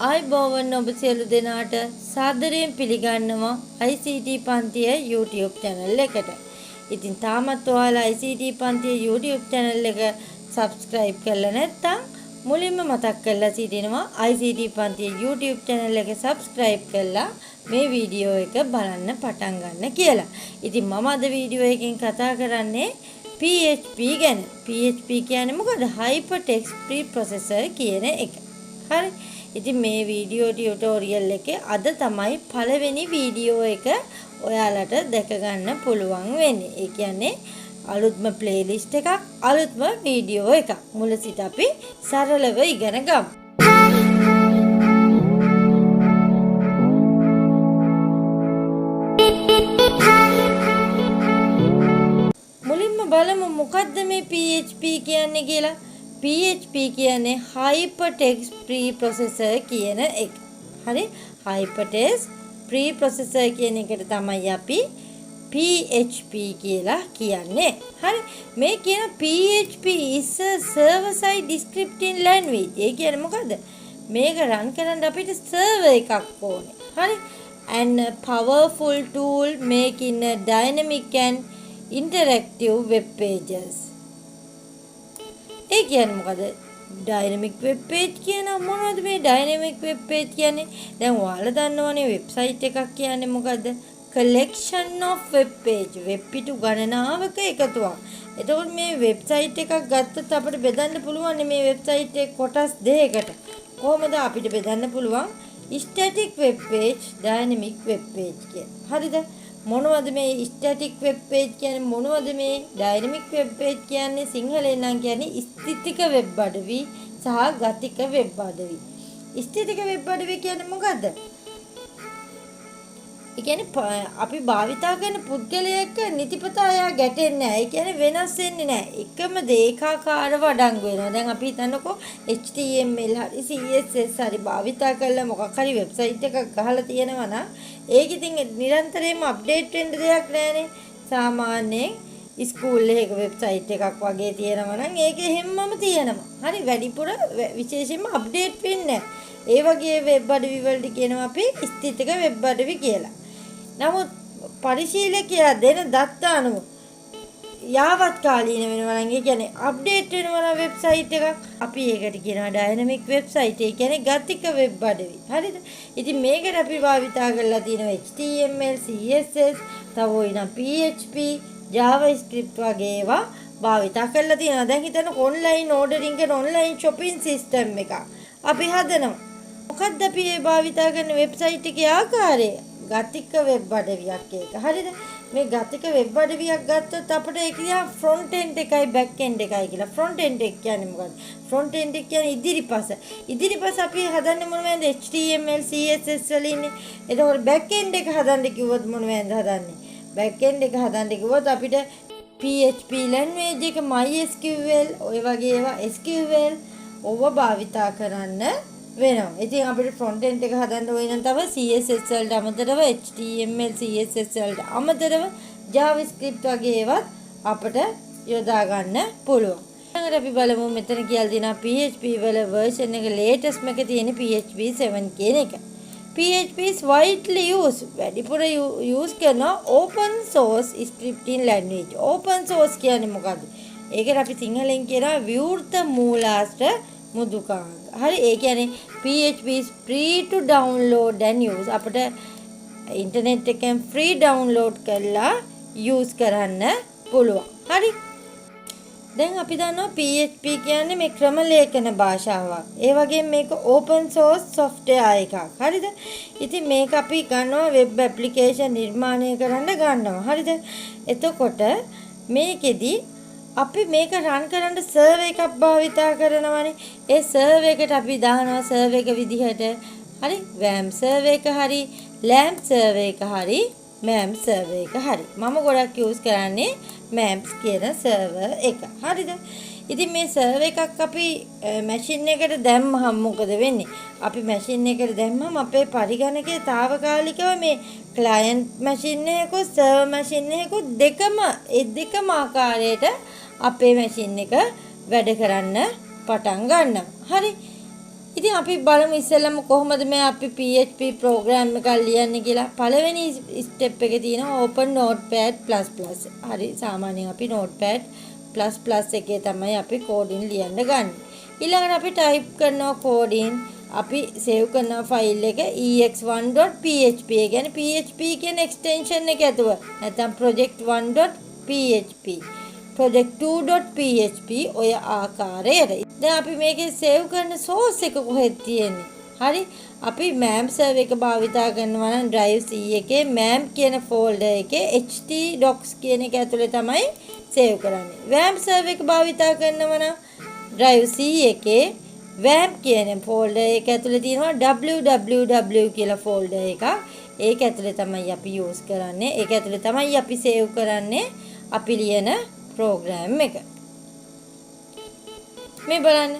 ආයුබෝවන් ඔබ සියලු දෙනාට සාදරයෙන් පිළිගන්නවා ICT පන්තිය YouTube channel එකට. ඉතින් තාමත් ඔයාලා ICT පන්තිය YouTube channel එක subscribe කරලා නැත්නම් මුලින්ම මතක් කරලා සිටිනවා ICT පන්තිය YouTube channel එක subscribe කරලා මේ වීඩියෝ එක බලන්න පටන් ගන්න කියලා. ඉතින් මම අද වීඩියෝ එකෙන් කතා කරන්නේ PHP ගැන. PHP කියන්නේ මොකද? Hypertext Preprocessor කියන එක. හරි. ඉතින් මේ වීඩියෝ ටියුටෝරියල් එකේ අද තමයි පළවෙනි වීඩියෝ එක ඔයාලට දැක ගන්න පුළුවන් වෙන්නේ. ඒ කියන්නේ අලුත්ම ප්ලේලිස්ට් එකක්, අලුත්ම වීඩියෝ එකක්. මුල සිට අපි සරලව ඉගෙන ගමු. මුලින්ම බලමු මොකද්ද මේ PHP කියන්නේ කියලා. PHP කියන්නේ Hypertext Preprocessor කියන එක. හරි? Hypertext Preprocessor කියන එකට තමයි අපි PHP කියලා කියන්නේ. හරි? මේ කියන PHP is a server side scripting language. ඒ කියන්නේ මොකද්ද? මේක run කරන්න අපිට server එකක් ඕනේ. හරි? And a powerful tool making a dynamic and interactive web pages. ඒ කියන්නේ මොකද? ඩයිනමික් වෙබ් පේජ් කියන මොනවද මේ ඩයිනමික් වෙබ් පේජ් කියන්නේ? දැන් ඔයාලා දන්නවනේ වෙබ්සයිට් එකක් කියන්නේ මොකද්ද? collection of web page. Web පිටු ගණනාවක එකතුවක්. එතකොට මේ වෙබ්සයිට් එකක් ගත්තොත් අපිට බෙදන්න පුළුවන් මේ වෙබ්සයිට් එක කොටස් දෙකකට. කොහොමද අපිට බෙදන්න පුළුවන්? static web page, dynamic web page කියන. හරිද? මොනවද මේ static web page කියන්නේ? මොනවද මේ dynamic web page කියන්නේ? සිංහලෙන් නම් කියන්නේ ස්ථිතික වෙබ් අඩවි සහ ගතික වෙබ් අඩවි. ස්ථිතික වෙබ් අඩවි කියන්නේ මොකද්ද? ඒ කියන්නේ අපි භාවිතා කරන පුද්ගලයෙක් නිතිපතා එයා ගැටෙන්නේ නැහැ. ඒ කියන්නේ වෙනස් වෙන්නේ නැහැ. එකම දේකාකාරව අඩංගු වෙනවා. දැන් අපි හිතන්නකෝ HTML හරි CSS හරි භාවිතා කරලා මොකක් හරි වෙබ්සයිට් එකක් ගහලා තියෙනවා නම් ඒක ඉතින් නිරන්තරයෙන්ම අප්ඩේට් වෙන්න දෙයක් නැහැනේ. සාමාන්‍යයෙන් ස්කූල් එකක වෙබ්සයිට් එකක් වගේ තියෙනවා නම් ඒක හැමම තියෙනවා. හරි වැඩිපුර විශේෂයෙන්ම අප්ඩේට් වෙන්නේ නැහැ. ඒ වගේ වෙබ් අඩවි වලට කියනවා අපි ස්ථිතික වෙබ් අඩවි කියලා. නමුත් පරිශීලකයා දෙන දත්ත අනුව යාවත් කාලීන වෙනවා නම් ඒ කියන්නේ අප්ඩේට් වෙනවා නම් වෙබ්සයිට් එකක් අපි ඒකට කියනවා ඩයිනමික් වෙබ්සයිට්. ඒ කියන්නේ ගතික වෙබ් අඩවි. හරිද? ඉතින් මේකට අපි භාවිතා කරලා තියෙනවා HTML, CSS, තව වෙන PHP, JavaScript වගේ ඒවා භාවිතා කරලා තියෙනවා. දැන් හිතන්න ඔන්ලයින් ඕඩරින් කරන ඔන්ලයින් shopping system එකක් අපි හදනවා. මොකක්ද අපි මේ භාවිතා කරන වෙබ්සයිට් එකේ ආකාරය? ගතික වෙබ් අඩවියක් ඒක. හරිද? මේ ගතික වෙබ් අඩවියක් ගත්තොත් අපිට ඒක දිහා ෆ්‍රොන්ට් එන්ඩ් එකයි බෑක් එන්ඩ් එකයි කියලා. ෆ්‍රොන්ට් එන්ඩ් එක කියන්නේ මොකක්ද? ෆ්‍රොන්ට් එන්ඩ් එක කියන්නේ ඉදිරිපස. ඉදිරිපස අපි හදන්නේ මොනවද? HTML, CSS වලින්නේ. එතකොට බෑක් එන්ඩ් එක හදන්න කිව්වොත් මොනවද හදන්නේ? බෑක් එන්ඩ් එක හදන්න කිව්වොත් අපිට PHP language එක, MySQL, ඔය වගේ ඒවා SQL ඕවා භාවිතා කරන්න වෙනවා. ඉතින් අපිට ෆ්‍රොන්ට් එන්ඩ් එක හදන්න ඕන නම් තව CSS වලට අමතරව HTML, CSS වලට අමතරව JavaScript වගේ ඒවත් අපිට යොදා ගන්න පුළුවන්. ඊළඟට අපි බලමු මෙතන කියලා දෙනවා PHP වල version එක latest එක තියෙන PHP 7 කියන එක. PHP is widely used. වැඩිපුර use කරන open source scripting language. open source කියන්නේ මොකද්ද? ඒකට අපි සිංහලෙන් කියනවා විවෘත මූලාශ්‍ර මුදුකාංග. හරි? ඒ කියන්නේ PHP is free to download and use. අපිට ඉන්ටර්නෙට් එකෙන් free download කරලා use කරන්න පුළුවන්. හරි? දැන් අපි දන්නවා PHP කියන්නේ මේ ක්‍රම ලේඛන භාෂාවක්. ඒ වගේම මේක open source software එකක්. හරිද? ඉතින් මේක අපි ගන්නවා web application නිර්මාණය කරන්න ගන්නවා. හරිද? එතකොට මේකෙදි අපි මේක රන් කරන්න සර්වර් එකක් භාවිතා කරනවානේ. ඒ සර්වර් එකට අපි දානවා සර්වර් එක විදිහට. හරි? WAM සර්වර් එක හරි, LAMP සර්වර් එක හරි, MAMP සර්වර් එක හරි. මම ගොඩක් යූස් කරන්නේ MAMP කියන සර්වර් එක. හරිද? ඉතින් මේ සර්වර් එකක් අපි මැෂින් එකට දැම්මහම මොකද වෙන්නේ? අපි මැෂින් එකට දැම්මම අපේ පරිගණකයේ తాවකාලිකව මේ ක්ලයන්ට් මැෂින් එකකුත් සර්වර් මැෂින් එකකුත් දෙකම ආකාරයට අපේ මැෂින් එක වැඩ කරන්න පටන් ගන්නවා. හරි? ඉතින් අපි බලමු ඉස්සෙල්ලාම කොහොමද මේ අපි PHP ප්‍රෝග්‍රෑම් එකක් ලියන්නේ කියලා. පළවෙනි ස්ටෙප් එකේ තියෙනවා open notepad++. හරි සාමාන්‍යයෙන් අපි notepad++ එකේ තමයි අපි කෝඩින් ලියන්න ගන්න. ඊළඟට අපි ටයිප් කරනවා කෝඩින් අපි සේව් කරන ෆයිල් එක ex1.php. ඒ කියන්නේ PHP කියන එක්ස්ටෙන්ෂන් එක ඇතුව. නැත්නම් project1.php. project2.php ඔය ආකාරයට. දැන් අපි මේකේ සේව් කරන සෝස් එක කොහෙද තියෙන්නේ? හරි. අපි MAM server එක භාවිතා කරනවා නම් drive C එකේ MAM කියන folder එකේ htdocs කියන එක ඇතුලේ තමයි සේව් කරන්නේ. WAM server එක භාවිතා කරනවා නම් drive C එකේ WAM කියන folder එක ඇතුලේ තියෙනවා www කියලා folder එකක්. ඒක ඇතුලේ තමයි අපි use කරන්නේ. ඒක ඇතුලේ තමයි අපි save කරන්නේ අපි ලියන program එක. මේ බලන්න.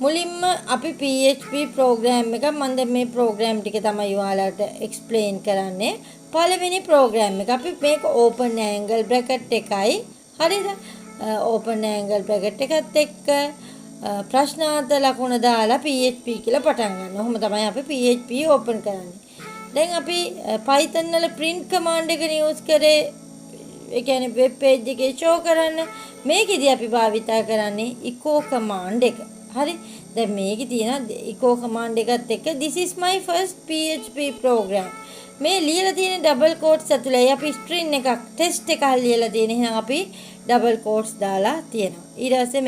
මුලින්ම අපි PHP program එක මම දැන් මේ program ටික තමයි ඔයාලට explain කරන්නේ. පළවෙනි program එක අපි මේක open angle bracket එකයි. හරිද? open angle bracket එකත් එක්ක ප්‍රශ්නාර්ථ ලකුණ දාලා PHP කියලා පටන් ගන්න. ඔහොම තමයි අපි PHP open කරන්නේ. දැන් අපි Python වල print command එක use කරේ ඒ කියන්නේ web page එකේ show කරන්න. මේකෙදි අපි භාවිතා කරන්නේ echo command එක. හරි. දැන් මේකේ තියෙන echo command එකත් එක්ක this is my first PHP program. මේ ලියලා තියෙන double quotes ඇතුලේ අපි string එකක් test එකක් ලියලා තියෙන. එහෙනම් අපි double quotes දාලා තියෙනවා. ඊට පස්සේ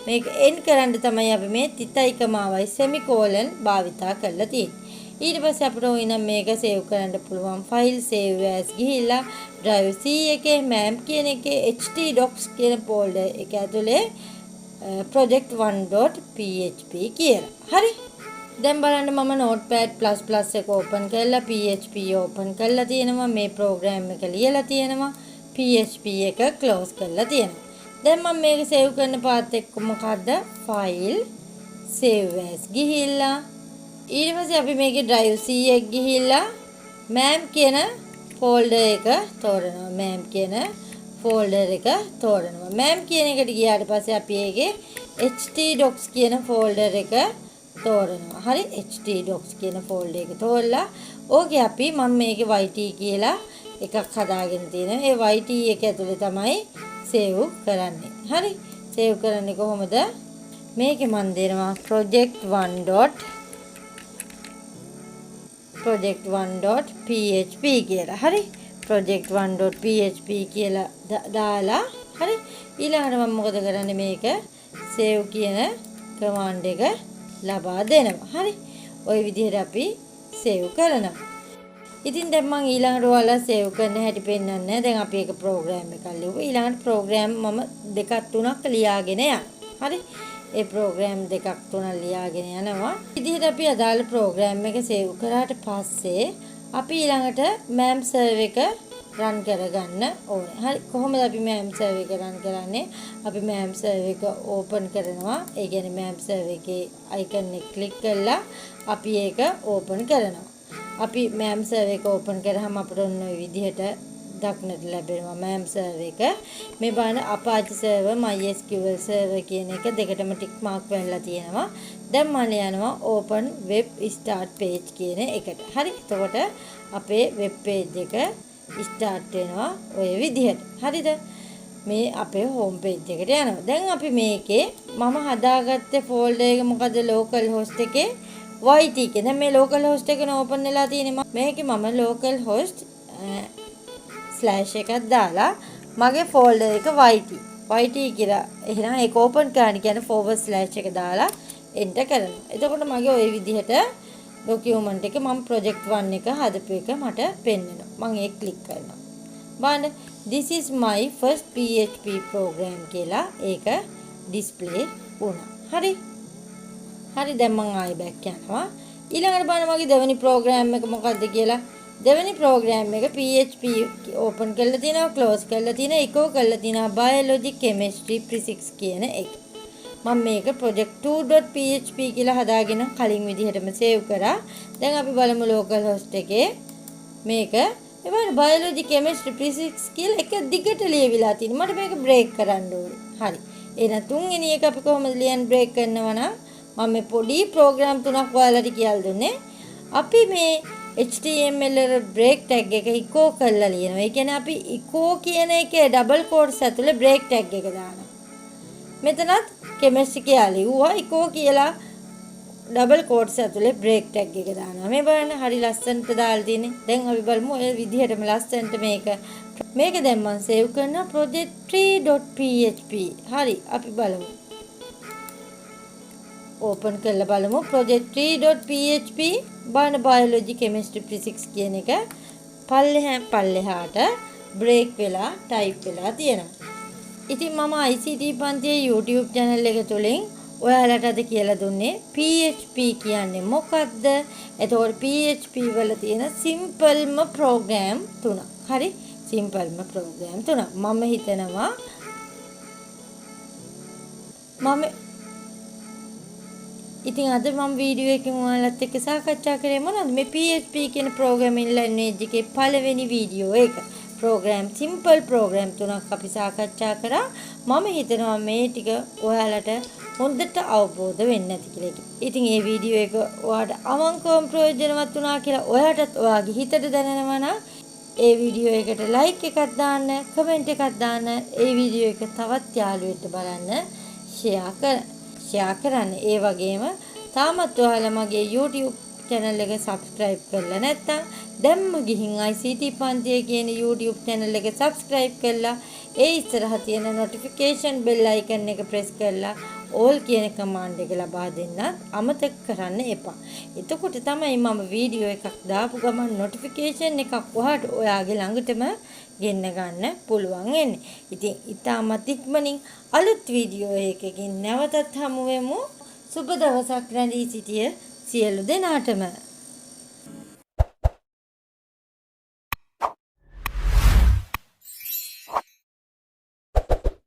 මේක end කරන්න තමයි අපි මේ තිතයි කමාවයි semicolon භාවිතා කරලා තියෙන්නේ. ඊට පස්සේ අපිට ඕන මේක සේව් කරන්න පුළුවන් ෆයිල් save as ගිහිල්ලා drive C එකේ MAM කියන එකේ htdocs කියන folder එක ඇතුලේ project1.php කියලා. හරි. දැන් බලන්න මම notepad++ එක open කරලා PHP open කරලා තියෙනවා. මේ program එක ලියලා තියෙනවා. PHP එක close කරලා තියෙනවා. දැන් මම මේක save කරන path එක මොකද්ද? file save as ගිහිල්ලා ඊට පස්සේ අපි මේකේ drive C එක ගිහිල්ලා MAM කියන folder එක තෝරනවා. MAM කියන folder එක තෝරනවා. MAM කියන එකට ගියාට පස්සේ අපි ඒකේ htdocs කියන folder එක තෝරනවා. හරි. htdocs කියන folder එක තෝරලා ඕකේ අපි මම මේකේ yt කියලා එකක් හදාගෙන තියෙනවා. ඒ yt එක ඇතුලේ තමයි save කරන්නේ. හරි. save කරන්නේ කොහොමද? මේකේ මම දෙනවා project1.php කියලා. හරි. project1.php කියලා දාලා හරි. ඊළඟට මම මොකද කරන්නේ මේක save කියන command එක ලබා දෙනවා. හරි. ওই විදිහට අපි save කරනවා. ඉතින් දැන් මම ඊළඟට ඔයාලා save කරන්න හැටි පෙන්නන්නේ. දැන් අපි ඒක program එකක් ලියුවා. ඊළඟට program මම දෙකක් තුනක් ලියාගෙන යනවා. හරි. ඒ program දෙකක් තුනක් ලියාගෙන යනවා. විදිහට අපි අදාළ program එක save කරාට පස්සේ අපි ඊළඟට MAM server එක run කරගන්න ඕනේ. හරි. කොහොමද අපි MAM server එක run කරන්නේ? අපි MAM server එක open කරනවා. ඒ කියන්නේ MAM server එකේ icon එක click කරලා අපි ඒක open කරනවා. අපි MAM server එක open කරාම අපිට ඔන්න ඔය විදිහට දක්නට ලැබෙනවා MAM server එක. මේ බලන්න Apache server, MySQL server කියන එක දෙකටම tick mark වෙලා තියෙනවා. දැන් මම යනවා open web start page කියන එකට. හරි. එතකොට අපේ web page එක start වෙනවා ඔය විදිහට. හරිද? මේ අපේ home page එකට යනවා. දැන් අපි මේකේ මම හදාගත්තේ folder එක මොකද local host එකේ yt එක. දැන් මේ local host එක open වෙලා තියෙන්නේ. මේකේ මම local host / එකක් දාලා මගේ folder එක yt කියලා. එහෙනම් ඒක open කරන්න කියන්නේ / එක දාලා enter කරනවා. එතකොට මගේ ওই විදිහට document එක මම project 1 එක හදපු එක මට පෙන්වනවා. මම ඒක click කරනවා. බලන්න this is my first PHP program කියලා ඒක display වුණා. හරි. හරි දැන් මම ආයෙ back යනවා. ඊළඟට බලන්න මගේ දෙවෙනි program එක මොකක්ද කියලා. දෙවෙනි program එක PHP open කරලා තියෙනවා, close කරලා තියෙනවා, echo කරලා තියෙනවා biology, chemistry, physics කියන එක. මම මේක project2.php කියලා හදාගෙන කලින් විදිහටම save කරා. දැන් අපි බලමු local host එකේ මේක එවන biology, chemistry, physics කියලා එක දිගට ලියවිලා තියෙනවා. මට මේක break කරන්න ඕනේ. හරි. එහෙනම් තුන්වෙනි එක අපි කොහොමද ලියන්නේ break කරනවා නම් මම මේ පොඩි ප්‍රෝග්‍රෑම් තුනක් ඔයාලට කියලා දුන්නේ. අපි මේ HTML වල break tag එක echo කරලා ලියනවා. ඒ කියන්නේ අපි echo කියන එකේ double quotes ඇතුලේ break tag එක දානවා. මෙතනත් chemistry කියලා ලිව්වා echo කියලා double quotes ඇතුලේ break tag එක දානවා. මේ බලන්න හරි ලස්සනට දාලා තියෙන්නේ. දැන් අපි බලමු ඔය විදිහටම ලස්සනට මේක දැන් මම save කරනවා project3.php. හරි අපි බලමු. open කරලා බලමු project3.php බලන biology chemistry physics කියන එක පල්ලෙහාට break වෙලා type වෙලා තියෙනවා. ඉතින් මම ICT පන්තියේ YouTube channel එක තුලින් ඔයාලට අද කියලා දුන්නේ PHP කියන්නේ මොකක්ද? එතකොට PHP වල තියෙන සිම්පල්ම ප්‍රෝග්‍රෑම් තුනක්. හරි? සිම්පල්ම ප්‍රෝග්‍රෑම් තුනක්. මම හිතනවා ඉතින් අද මම වීඩියෝ එකෙන් ඔයාලත් එක්ක සාකච්ඡා කරේ මොනවද මේ PHP කියන ප්‍රෝග්‍රෑමින් ලැන්ග්වේජ් එකේ පළවෙනි වීඩියෝ එක. ප්‍රෝග්‍රෑම් සිම්පල් ප්‍රෝග්‍රෑම් තුනක් අපි සාකච්ඡා කරා. මම හිතනවා මේ ටික ඔයාලට හොඳට අවබෝධ වෙන්න ඇති කියලා. ඉතින් මේ වීඩියෝ එක ඔයාලට අවංකවම ප්‍රයෝජනවත් වුණා කියලා ඔයාටත් ඔයාගේ හිතට දැනෙනවා නම් ඒ වීඩියෝ එකට ලයික් එකක් දාන්න, කමෙන්ට් එකක් දාන්න, ඒ වීඩියෝ එක තවත් යාළුවෙක්ට බලන්න ෂෙයා කරන්න. ඒ වගේම තාමත් ඔයාලා මගේ YouTube channel එක subscribe කරලා නැත්නම් දැම්ම ගිහින් ICT පන්තිය කියන YouTube channel එක subscribe කරලා ඒ ඉස්සරහ තියෙන notification bell icon එක press කරලා all කියන command එක ලබා දෙන්නත් අමතක කරන්න එපා. එතකොට තමයි මම වීඩියෝ එකක් දාපු ගමන් notification එකක් ඔයාගේ ළඟටම ගෙන්න ගන්න පුළුවන් වෙන්නේ. ඉතින් ඉතාමත් ඉක්මනින් අලුත් වීඩියෝ එකකින් නැවතත් හමු වෙමු. සුබ දවසක් රැඳී සිටිය සියලු දෙනාටම.